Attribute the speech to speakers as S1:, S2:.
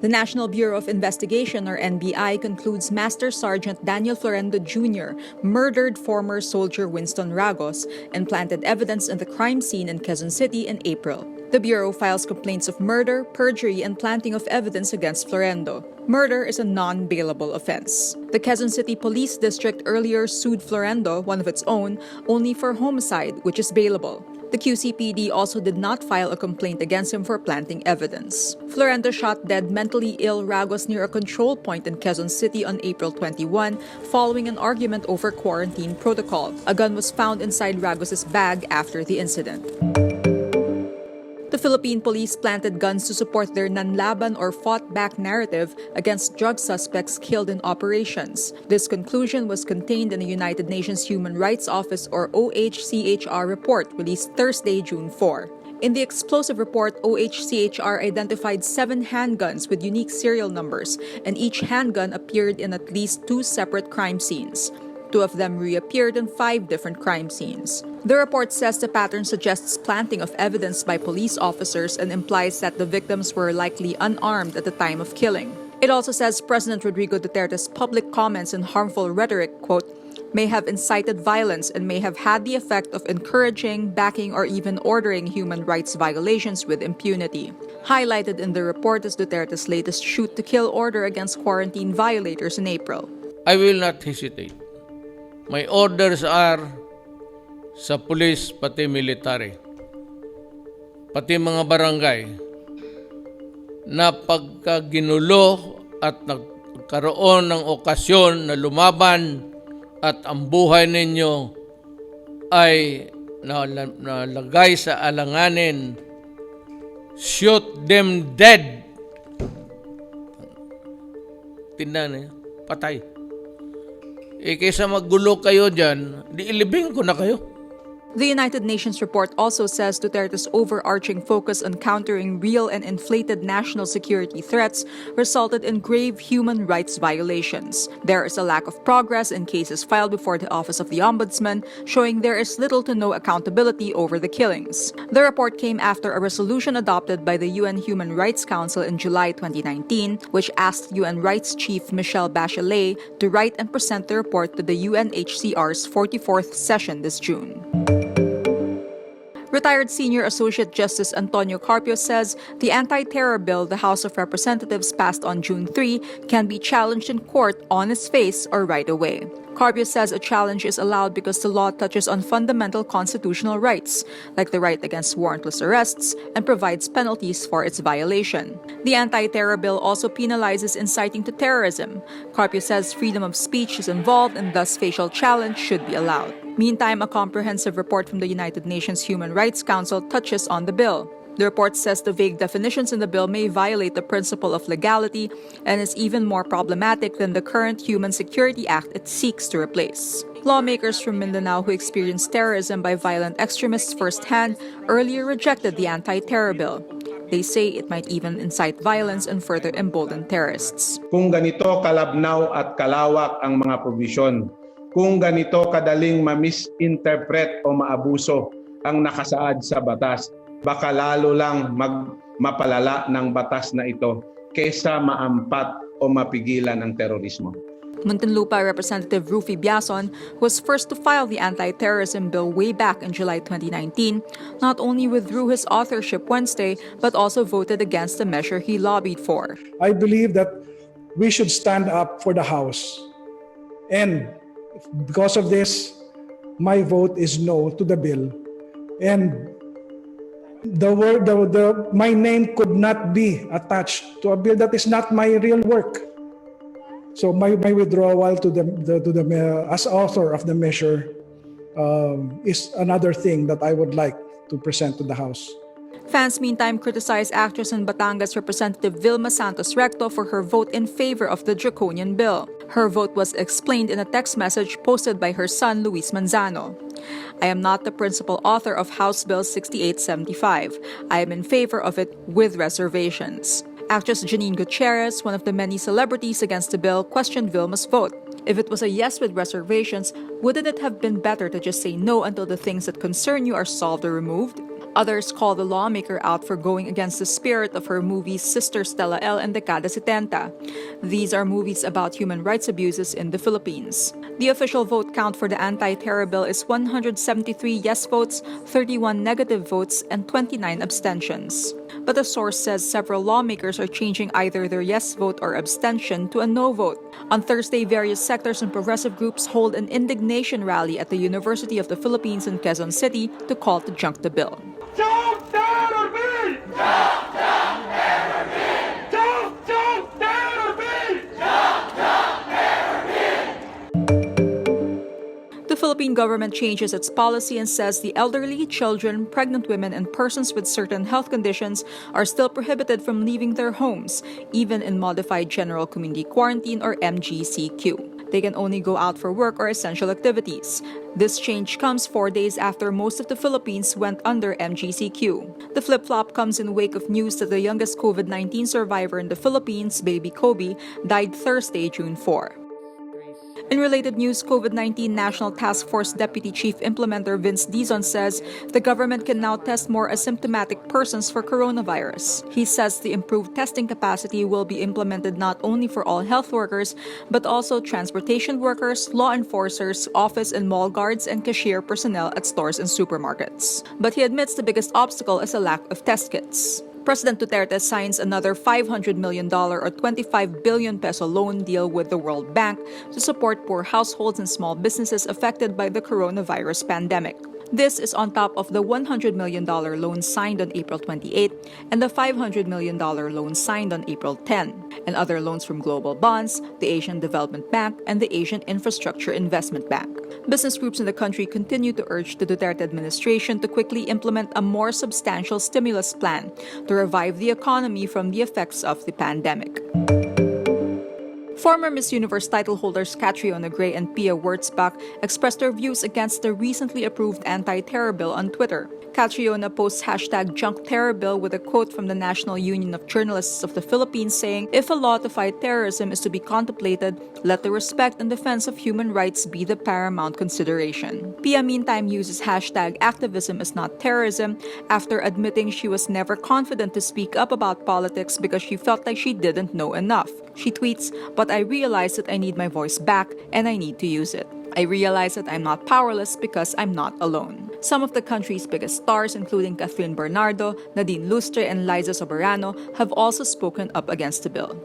S1: The National Bureau of Investigation, or NBI, concludes Master Sergeant Daniel Florendo Jr. murdered former soldier Winston Ragos and planted evidence in the crime scene in Quezon City in April. The Bureau files complaints of murder, perjury, and planting of evidence against Florendo. Murder is a non-bailable offense. The Quezon City Police District earlier sued Florendo, one of its own, only for homicide, which is bailable. The QCPD also did not file a complaint against him for planting evidence. Florendo shot dead mentally ill Ragos near a control point in Quezon City on April 21 following an argument over quarantine protocol. A gun was found inside Ragos' bag after the incident. The Philippine police planted guns to support their nanlaban or fought-back narrative against drug suspects killed in operations. This conclusion was contained in the United Nations Human Rights Office or OHCHR report released Thursday, June 4. In the explosive report, OHCHR identified 7 handguns with unique serial numbers, and each handgun appeared in at least 2 separate crime scenes. 2 of them reappeared in 5 different crime scenes. The report says the pattern suggests planting of evidence by police officers and implies that the victims were likely unarmed at the time of killing. It also says President Rodrigo Duterte's public comments and harmful rhetoric, quote, may have incited violence and may have had the effect of encouraging, backing, or even ordering human rights violations with impunity. Highlighted in the report is Duterte's latest shoot-to-kill order against quarantine violators in April.
S2: I will not hesitate. My orders are sa pulis pati military, pati mga barangay na pagka ginulo at nagkaroon ng okasyon na lumaban at ang buhay ninyo ay nalagay sa alanganin, shoot them dead. Tindan niya, patay. Kaysa maggulo kayo dyan, di ilibing ko na kayo.
S1: The United Nations report also says Duterte's overarching focus on countering real and inflated national security threats resulted in grave human rights violations. There is a lack of progress in cases filed before the Office of the Ombudsman, showing there is little to no accountability over the killings. The report came after a resolution adopted by the UN Human Rights Council in July 2019, which asked UN Rights Chief Michelle Bachelet to write and present the report to the UNHCR's 44th session this June. Retired Senior Associate Justice Antonio Carpio says the anti-terror bill the House of Representatives passed on June 3 can be challenged in court on its face or right away. Carpio says a challenge is allowed because the law touches on fundamental constitutional rights, like the right against warrantless arrests, and provides penalties for its violation. The anti-terror bill also penalizes inciting to terrorism. Carpio says freedom of speech is involved and thus facial challenge should be allowed. Meantime, a comprehensive report from the United Nations Human Rights Council touches on the bill. The report says the vague definitions in the bill may violate the principle of legality and is even more problematic than the current Human Security Act it seeks to replace. Lawmakers from Mindanao who experienced terrorism by violent extremists firsthand earlier rejected the anti-terror bill. They say it might even incite violence and further embolden terrorists.
S3: Kung ganito kalabnaw at kalawak ang mga provisyon, kung ganito kadaling ma-misinterpret o maabuso ang nakasaad sa batas, baka lalo lang mapalala ng batas na ito kaysa maampat o mapigilan ang terorismo.
S1: Muntinlupa Representative Rufy Biason was first to file the anti-terrorism bill way back in July 2019, not only withdrew his authorship Wednesday, but also voted against the measure he lobbied for.
S4: I believe that we should stand up for the House. And because of this, my vote is no to the bill. And my name could not be attached to a bill that is not my real work. So my withdrawal to the as author of the measure is another thing that I would like to present to the House.
S1: Fans meantime criticized actress and Batangas Representative Vilma Santos Recto for her vote in favor of the draconian bill. Her vote was explained in a text message posted by her son Luis Manzano. I am not the principal author of House Bill 6875. I am in favor of it with reservations. Actress Janine Gutierrez, one of the many celebrities against the bill, questioned Vilma's vote. If it was a yes with reservations, wouldn't it have been better to just say no until the things that concern you are solved or removed? Others call the lawmaker out for going against the spirit of her movies Sister Stella L and Dekada 70. These are movies about human rights abuses in the Philippines. The official vote count for the anti-terror bill is 173 yes votes, 31 negative votes, and 29 abstentions. But the source says several lawmakers are changing either their yes vote or abstention to a no vote. On Thursday, various sectors and progressive groups hold an indignation rally at the University of the Philippines in Quezon City to call to junk the bill.
S5: Junk terror bill! Junk terror bill! Junk terror bill! Junk terror bill!
S1: The Philippine government changes its policy and says the elderly, children, pregnant women, and persons with certain health conditions are still prohibited from leaving their homes, even in modified general community quarantine or MGCQ. They can only go out for work or essential activities. This change comes 4 days after most of the Philippines went under MGCQ. The flip-flop comes in wake of news that the youngest COVID-19 survivor in the Philippines, baby Kobe, died Thursday, June 4. In related news, COVID-19 National Task Force Deputy Chief Implementer Vince Dizon says the government can now test more asymptomatic persons for coronavirus. He says the improved testing capacity will be implemented not only for all health workers, but also transportation workers, law enforcers, office and mall guards, and cashier personnel at stores and supermarkets. But he admits the biggest obstacle is a lack of test kits. President Duterte signs another $500 million or 25 billion peso loan deal with the World Bank to support poor households and small businesses affected by the coronavirus pandemic. This is on top of the $100 million loan signed on April 28 and the $500 million loan signed on April 10, and other loans from Global Bonds, the Asian Development Bank, and the Asian Infrastructure Investment Bank. Business groups in the country continue to urge the Duterte administration to quickly implement a more substantial stimulus plan to revive the economy from the effects of the pandemic. Former Miss Universe title holders Catriona Gray and Pia Wurtzbach expressed their views against the recently approved anti-terror bill on Twitter. Catriona posts #JunkTerrorBill with a quote from the National Union of Journalists of the Philippines saying, "If a law to fight terrorism is to be contemplated, let the respect and defense of human rights be the paramount consideration." Pia meantime uses #activism is not terrorism after admitting she was never confident to speak up about politics because she felt like she didn't know enough. She tweets, "But I realized that I need my voice back and I need to use it. I realize that I'm not powerless because I'm not alone." Some of the country's biggest stars, including Catherine Bernardo, Nadine Lustre, and Liza Soberano, have also spoken up against the bill.